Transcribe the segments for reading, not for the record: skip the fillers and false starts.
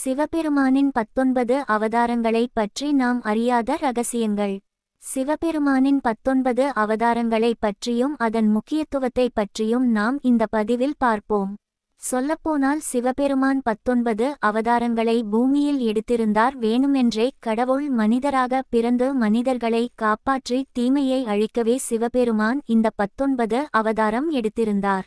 சிவபெருமானின் 19 அவதாரங்களைப் பற்றி நாம் அறியாத ரகசியங்கள். சிவபெருமானின் 19 அவதாரங்களைப் பற்றியும் அதன் முக்கியத்துவத்தைப் பற்றியும் நாம் இந்த பதிவில் பார்ப்போம். சொல்லப்போனால் சிவபெருமான் 19 அவதாரங்களை பூமியில் எடுத்திருந்தார். வேணுமென்றே கடவுள் மனிதராக பிறந்து மனிதர்களை காப்பாற்றி தீமையை அழிக்கவே சிவபெருமான் இந்த 19 அவதாரம் எடுத்திருந்தார்.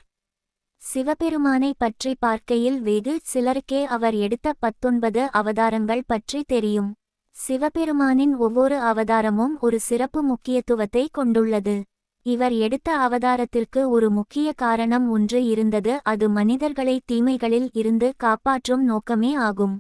சிவபெருமானை பற்றி பார்க்கையில் வெகு சிலருக்கே அவர் எடுத்த 19 அவதாரங்கள் பற்றி தெரியும். சிவபெருமானின் ஒவ்வொரு அவதாரமும் ஒரு சிறப்பு முக்கியத்துவத்தை கொண்டுள்ளது. இவர் எடுத்த அவதாரத்திற்கு ஒரு முக்கிய காரணம் ஒன்று இருந்தது. அது மனிதர்களை தீமைகளில் இருந்து காப்பாற்றும் நோக்கமே ஆகும்.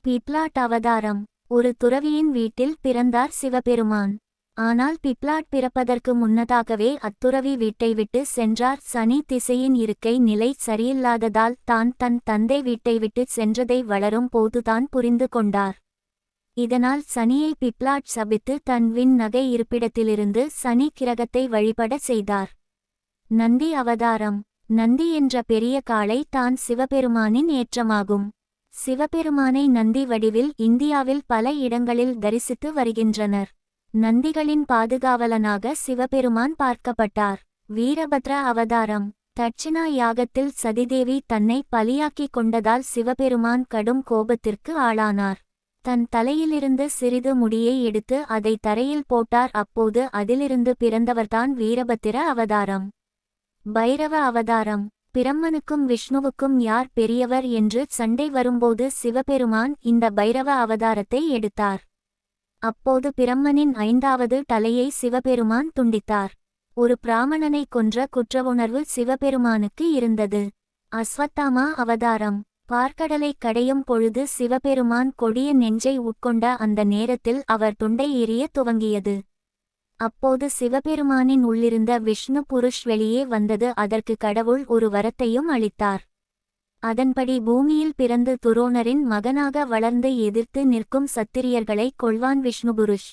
பிப்லாட் அவதாரம். ஒரு துறவியின் வீட்டில் பிறந்தார் சிவபெருமான். ஆனால் பிப்லாட் பிறப்பதற்கு முன்னதாகவே அத்துறவி வீட்டை விட்டு சென்றார். சனி திசையின் இருக்கை நிலை சரியில்லாததால் தான் தன் தந்தை வீட்டை விட்டு சென்றதை வளரும் போதுதான் புரிந்து கொண்டார். இதனால் சனியை பிப்லாட் சபித்து தன் விண் நகை இருப்பிடத்திலிருந்து சனி கிரகத்தை வழிபட செய்தார். நந்தி அவதாரம். நந்தி என்ற பெரிய காளை தான் சிவபெருமானின் ஏற்றமாகும். சிவபெருமானை நந்தி வடிவில் இந்தியாவில் பல இடங்களில் தரிசித்து வருகின்றனர். நந்திகளின் பாதுகாவலனாக சிவபெருமான் பார்க்கப்பட்டார். வீரபத்ர அவதாரம். தட்சிணா யாகத்தில் சதிதேவி தன்னை பலியாக்கிக் கொண்டதால் சிவபெருமான் கடும் கோபத்திற்கு ஆளானார். தன் தலையிலிருந்து சிறிது முடியை எடுத்து அதை தரையில் போட்டார். அப்போது அதிலிருந்து பிறந்தவர்தான் வீரபத்திர அவதாரம். பைரவ அவதாரம். பிரம்மனுக்கும் விஷ்ணுவுக்கும் யார் பெரியவர் என்று சண்டை வரும்போது சிவபெருமான் இந்த பைரவ அவதாரத்தை எடுத்தார். அப்போது பிரம்மனின் 5வது தலையை சிவபெருமான் துண்டித்தார். ஒரு பிராமணனை கொன்ற குற்றவுணர்வு சிவபெருமானுக்கு இருந்தது. அஸ்வத்தாமா அவதாரம். பார்க்கடலை கடையும் பொழுது சிவபெருமான் கொடிய நெஞ்சை உட்கொண்ட அந்த நேரத்தில் அவர் தொண்டை எரிய துவங்கியது. அப்போது சிவபெருமானின் உள்ளிருந்த விஷ்ணு புருஷ் வெளியே வந்தது. அதற்கு கடவுள் ஒரு வரத்தையும் அளித்தார். அதன்படி பூமியில் பிறந்து துரோணரின் மகனாக வளர்ந்து எதிர்த்து நிற்கும் சத்திரியர்களை கொள்வான் விஷ்ணுபுருஷ்.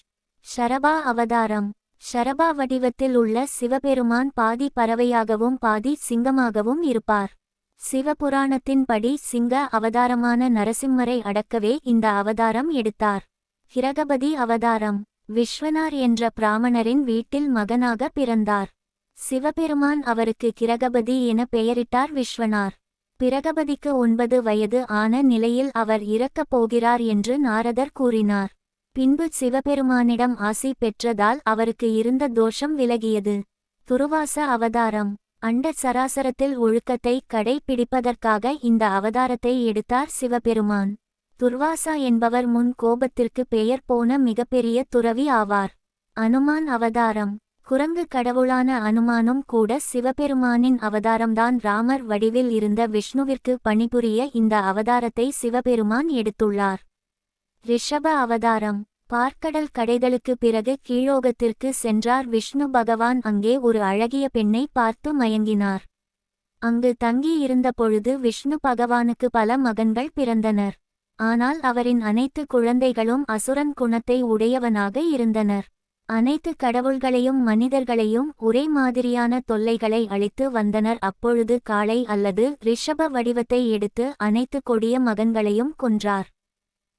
ஷரபா அவதாரம். ஷரபா வடிவத்தில் உள்ள சிவபெருமான் பாதி பறவையாகவும் பாதி சிங்கமாகவும் இருப்பார். சிவபுராணத்தின்படி சிங்க அவதாரமான நரசிம்மரை அடக்கவே இந்த அவதாரம் எடுத்தார். கிரகபதி அவதாரம். விஸ்வனார் என்ற பிராமணரின் வீட்டில் மகனாக பிறந்தார். சிவபெருமான் அவருக்கு கிரகபதி என பெயரிட்டார். விஸ்வனார் பிரகபதிக்கு 9 வயது ஆன நிலையில் அவர் இறக்கப் போகிறார் என்று நாரதர் கூறினார். பின்பு சிவபெருமானிடம் ஆசி பெற்றதால் அவருக்கு இருந்த தோஷம் விலகியது. துர்வாச அவதாரம். அண்ட சராசரத்தில் ஒழுக்கத்தை கடைபிடிப்பதற்காக இந்த அவதாரத்தை எடுத்தார் சிவபெருமான். துர்வாசா என்பவர் முன் கோபத்திற்கு பெயர் போன மிகப்பெரிய துறவி ஆவார். அனுமான் அவதாரம். குரங்கு கடவுளான அனுமானும் கூட சிவபெருமானின் அவதாரம்தான். ராமர் வடிவில் இருந்த விஷ்ணுவிற்கு பணிபுரிய இந்த அவதாரத்தை சிவபெருமான் எடுத்துள்ளார். ரிஷப அவதாரம். பார்க்கடல் கடைதலுக்கு பிறகு கீழோகத்திற்கு சென்றார் விஷ்ணு பகவான். அங்கே ஒரு அழகிய பெண்ணை பார்த்து மயங்கினார். அங்கு தங்கி இருந்த பொழுது விஷ்ணு பகவானுக்கு பல மகன்கள் பிறந்தனர். ஆனால் அவரின் அனைத்து குழந்தைகளும் அசுரன் குணத்தை உடையவனாக இருந்தனர். அனைத்து கடவுள்களையும் மனிதர்களையும் ஒரே மாதிரியான தொல்லைகளை அளித்து வந்தனர். அப்பொழுது காளை அல்லது ரிஷப வடிவத்தை எடுத்து அனைத்து கொடிய மகன்களையும் கொன்றார்.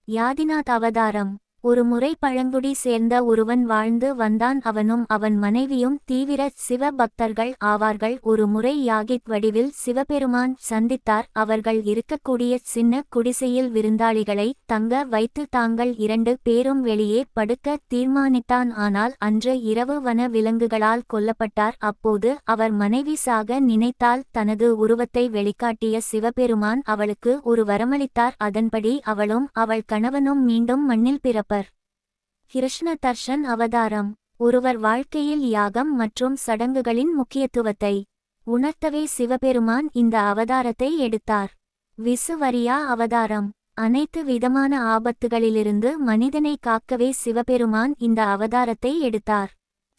யாதிநாத் அவதாரம். ஒரு முறை பழங்குடி சேர்ந்த ஒருவன் வாழ்ந்து வந்தான். அவனும் அவன் மனைவியும் தீவிர சிவ பக்தர்கள் ஆவார்கள். ஒரு முறை யாகித் வடிவில் சிவபெருமான் சந்தித்தார். அவர்கள் இருக்கக்கூடிய சின்ன குடிசையில் விருந்தாளிகளை தங்க வைத்து தாங்கள் 2 பேரும் வெளியே படுக்க தீர்மானித்தான். ஆனால் அன்று இரவு வன விலங்குகளால் கொல்லப்பட்டார். அப்போது அவர் மனைவி சாக நினைத்தால் தனது உருவத்தை வெளிக்காட்டிய சிவபெருமான் அவளுக்கு ஒரு வரமளித்தார். அதன்படி அவளும் அவள் கணவனும் மீண்டும் மண்ணில் பிறப்பர். கிருஷ்ண தர்ஷன் அவதாரம். ஒருவர் வாழ்க்கையில் யாகம் மற்றும் சடங்குகளின் முக்கியத்துவத்தை உணர்த்தவே சிவபெருமான் இந்த அவதாரத்தை எடுத்தார். விசுவரியா அவதாரம். அனைத்து விதமான ஆபத்துகளிலிருந்து மனிதனை காக்கவே சிவபெருமான் இந்த அவதாரத்தை எடுத்தார்.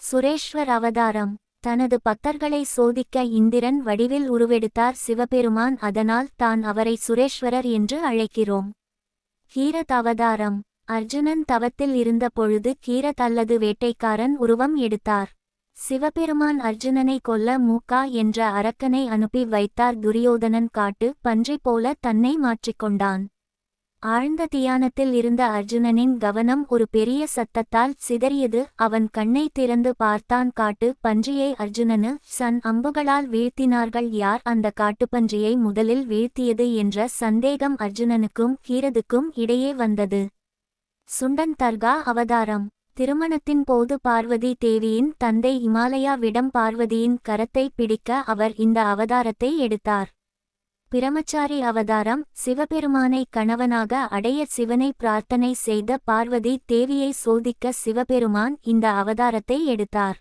சுரேஸ்வர் அவதாரம். தனது பக்தர்களை சோதிக்க இந்திரன் வடிவில் உருவெடுத்தார் சிவபெருமான். அதனால் தான் அவரை சுரேஸ்வரர் என்று அழைக்கிறோம். கீரத் அவதாரம். அர்ஜுனன் தவத்தில் இருந்த பொழுது கீரத் அல்லது வேட்டைக்காரன் உருவம் எடுத்தார். சிவபெருமான் அர்ஜுனனை கொல்ல மூக்கா என்ற அரக்கனை அனுப்பி வைத்தார். துரியோதனன் காட்டு பன்றி போல தன்னை மாற்றிக்கொண்டான். ஆழ்ந்த தியானத்தில் இருந்த அர்ஜுனனின் கவனம் ஒரு பெரிய சத்தத்தால் சிதறியது. அவன் கண்ணை திறந்து பார்த்தான். காட்டு பன்றியை அர்ஜுனனு சன் அம்புகளால் வீழ்த்தினார்கள். யார் அந்த காட்டுப்பன்றியை முதலில் வீழ்த்தியது என்ற சந்தேகம் அர்ஜுனனுக்கும் கீரதுக்கும் இடையே வந்தது. சுண்டன் தர்கா அவதாரம். திருமணத்தின் போது பார்வதி தேவியின் தந்தை இமாலயாவிடம் பார்வதியின் கரத்தை பிடிக்க அவர் இந்த அவதாரத்தை எடுத்தார். பிரமச்சாரி அவதாரம். சிவபெருமானை கணவனாக அடைய சிவனை பிரார்த்தனை செய்த பார்வதி தேவியை சோதிக்க சிவபெருமான் இந்த அவதாரத்தை எடுத்தார்.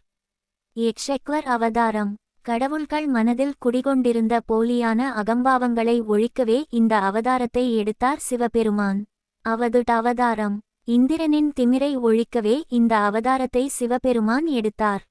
யக்ஷக்வர் அவதாரம். கடவுள்கள் மனதில் குடிகொண்டிருந்த போலியான அகம்பாவங்களை ஒழிக்கவே இந்த அவதாரத்தை எடுத்தார் சிவபெருமான். அவதுட் அவதாரம். இந்திரனின் திமிரை ஒழிக்கவே இந்த அவதாரத்தை சிவபெருமான் எடுத்தார்.